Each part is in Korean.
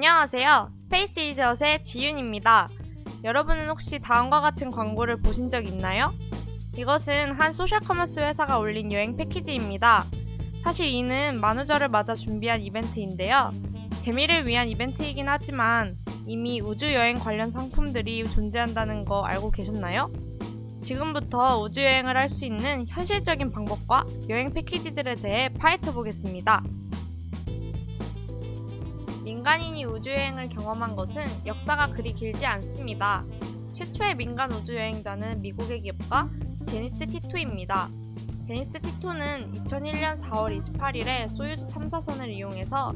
안녕하세요. 스페이스 이지엇의 지윤입니다. 여러분은 혹시 다음과 같은 광고를 보신 적 있나요? 이것은 한 소셜커머스 회사가 올린 여행 패키지입니다. 사실 이는 만우절을 맞아 준비한 이벤트인데요. 재미를 위한 이벤트이긴 하지만 이미 우주여행 관련 상품들이 존재한다는 거 알고 계셨나요? 지금부터 우주여행을 할 수 있는 현실적인 방법과 여행 패키지들에 대해 파헤쳐 보겠습니다. 민간인이 우주여행을 경험한 것은 역사가 그리 길지 않습니다. 최초의 민간 우주여행자는 미국의 기업가 데니스 티토입니다. 데니스 티토는 2001년 4월 28일에 소유주 탐사선을 이용해서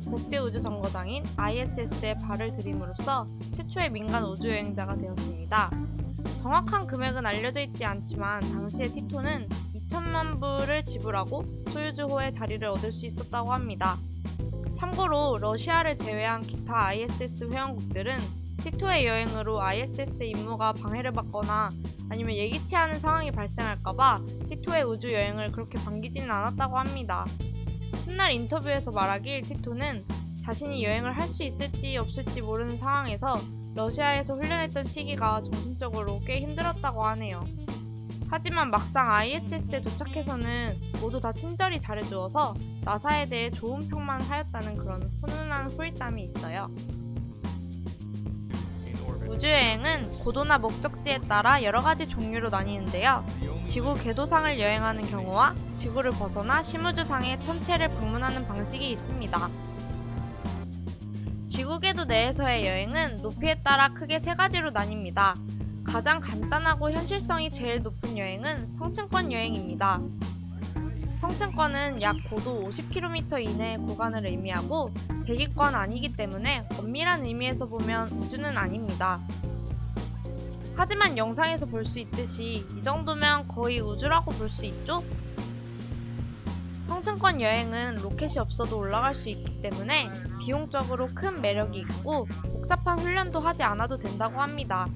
국제우주정거장인 ISS에 발을 들임으로써 최초의 민간 우주여행자가 되었습니다. 정확한 금액은 알려져 있지 않지만 당시에 티토는 2천만 불을 지불하고 소유주호의 자리를 얻을 수 있었다고 합니다. 참고로 러시아를 제외한 기타 ISS 회원국들은 티토의 여행으로 ISS 임무가 방해를 받거나 아니면 예기치 않은 상황이 발생할까봐 티토의 우주 여행을 그렇게 반기지는 않았다고 합니다. 훗날 인터뷰에서 말하길 티토는 자신이 여행을 할 수 있을지 없을지 모르는 상황에서 러시아에서 훈련했던 시기가 정신적으로 꽤 힘들었다고 하네요. 하지만 막상 ISS에 도착해서는 모두 다 친절히 잘해주어서 나사에 대해 좋은 평만 하였다는 그런 훈훈한 후일담이 있어요. 우주여행은 고도나 목적지에 따라 여러가지 종류로 나뉘는데요. 지구 궤도상을 여행하는 경우와 지구를 벗어나 심우주상의 천체를 방문하는 방식이 있습니다. 지구 궤도 내에서의 여행은 높이에 따라 크게 세 가지로 나뉩니다. 가장 간단하고 현실성이 제일 높은 여행은 성층권 여행입니다. 성층권은 약 고도 50km 이내의 구간을 의미하고 대기권 아니기 때문에 엄밀한 의미에서 보면 우주는 아닙니다. 하지만 영상에서 볼 수 있듯이 이 정도면 거의 우주라고 볼 수 있죠? 성층권 여행은 로켓이 없어도 올라갈 수 있기 때문에 비용적으로 큰 매력이 있고 복잡한 훈련도 하지 않아도 된다고 합니다.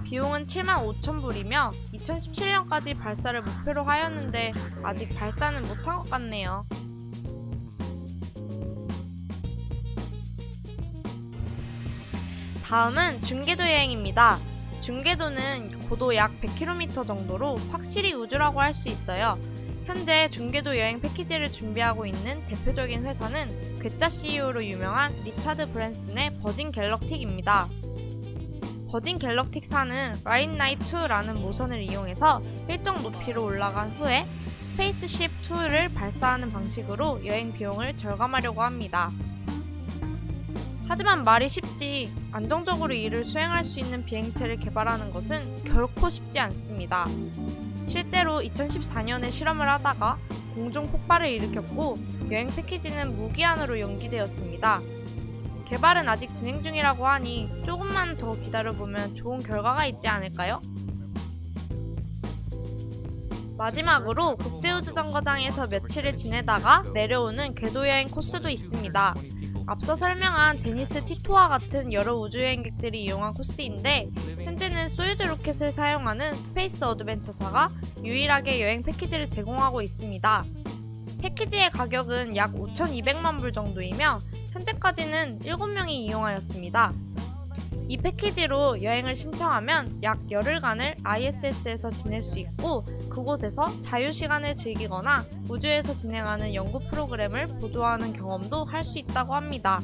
비용은 75,000불이며 2017년까지 발사를 목표로 하였는데 아직 발사는 못한 것 같네요. 다음은 중궤도 여행입니다. 중궤도는 고도 약 100km 정도로 확실히 우주라고 할 수 있어요. 현재 중궤도 여행 패키지를 준비하고 있는 대표적인 회사는 괴짜 CEO로 유명한 리차드 브랜슨의 버진 갤럭틱입니다. 버진 갤럭틱사는 라인나이트2라는 모선을 이용해서 일정 높이로 올라간 후에 스페이스쉽2를 발사하는 방식으로 여행 비용을 절감하려고 합니다. 하지만 말이 쉽지 안정적으로 이를 수행할 수 있는 비행체를 개발하는 것은 결코 쉽지 않습니다. 실제로 2014년에 실험을 하다가 공중 폭발을 일으켰고 여행 패키지는 무기한으로 연기되었습니다. 개발은 아직 진행 중이라고 하니 조금만 더 기다려보면 좋은 결과가 있지 않을까요? 마지막으로 국제우주정거장에서 며칠을 지내다가 내려오는 궤도여행 코스도 있습니다. 앞서 설명한 데니스 티토와 같은 여러 우주여행객들이 이용한 코스인데 현재는 소유주 로켓을 사용하는 스페이스 어드벤처사가 유일하게 여행 패키지를 제공하고 있습니다. 패키지의 가격은 약 5,200만 불 정도이며 현재까지는 7명이 이용하였습니다. 이 패키지로 여행을 신청하면 약 열흘간을 ISS에서 지낼 수 있고 그곳에서 자유시간을 즐기거나 우주에서 진행하는 연구 프로그램을 보조하는 경험도 할 수 있다고 합니다.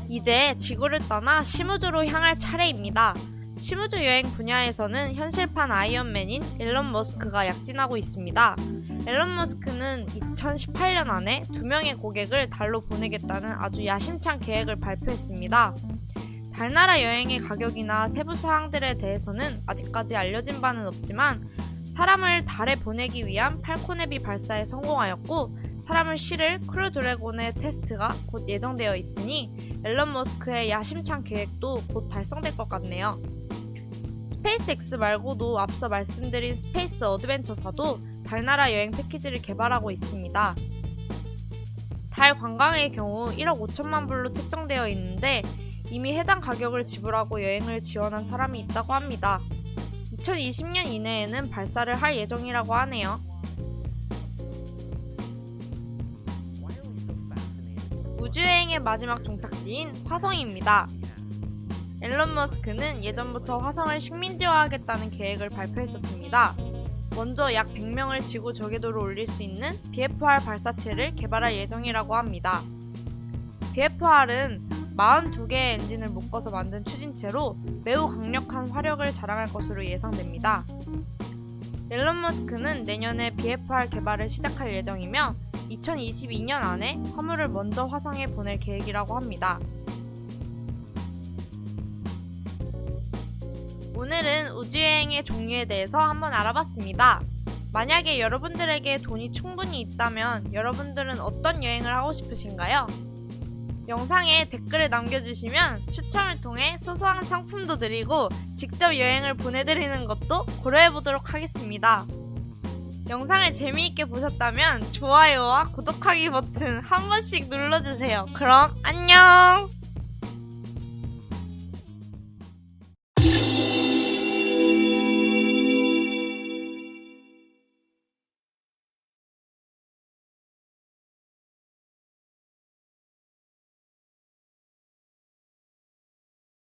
이제 지구를 떠나 심우주로 향할 차례입니다. 심우주 여행 분야에서는 현실판 아이언맨인 일론 머스크가 약진하고 있습니다. 일론 머스크는 2018년 안에 2명의 고객을 달로 보내겠다는 아주 야심찬 계획을 발표했습니다. 달나라 여행의 가격이나 세부 사항들에 대해서는 아직까지 알려진 바는 없지만 사람을 달에 보내기 위한 팔콘 헤비 발사에 성공하였고 사람을 실을 크루 드래곤의 테스트가 곧 예정되어 있으니 일론 머스크의 야심찬 계획도 곧 달성될 것 같네요. 스페이스X 말고도 앞서 말씀드린 스페이스 어드벤처사도 달나라 여행 패키지를 개발하고 있습니다. 달 관광의 경우 1억 5천만 불로 책정되어 있는데 이미 해당 가격을 지불하고 여행을 지원한 사람이 있다고 합니다. 2020년 이내에는 발사를 할 예정이라고 하네요. 우주여행의 마지막 종착지인 화성입니다. 앨런 머스크는 예전부터 화성을 식민지화하겠다는 계획을 발표했었습니다. 먼저 약 100명을 지구 저궤도로 올릴 수 있는 BFR 발사체를 개발할 예정이라고 합니다. BFR은 42개의 엔진을 묶어서 만든 추진체로 매우 강력한 화력을 자랑할 것으로 예상됩니다. 앨런 머스크는 내년에 BFR 개발을 시작할 예정이며 2022년 안에 화물을 먼저 화성에 보낼 계획이라고 합니다. 오늘은 우주여행의 종류에 대해서 한번 알아봤습니다. 만약에 여러분들에게 돈이 충분히 있다면 여러분들은 어떤 여행을 하고 싶으신가요? 영상에 댓글을 남겨주시면 추첨을 통해 소소한 상품도 드리고 직접 여행을 보내드리는 것도 고려해보도록 하겠습니다. 영상을 재미있게 보셨다면 좋아요와 구독하기 버튼 한 번씩 눌러주세요. 그럼 안녕!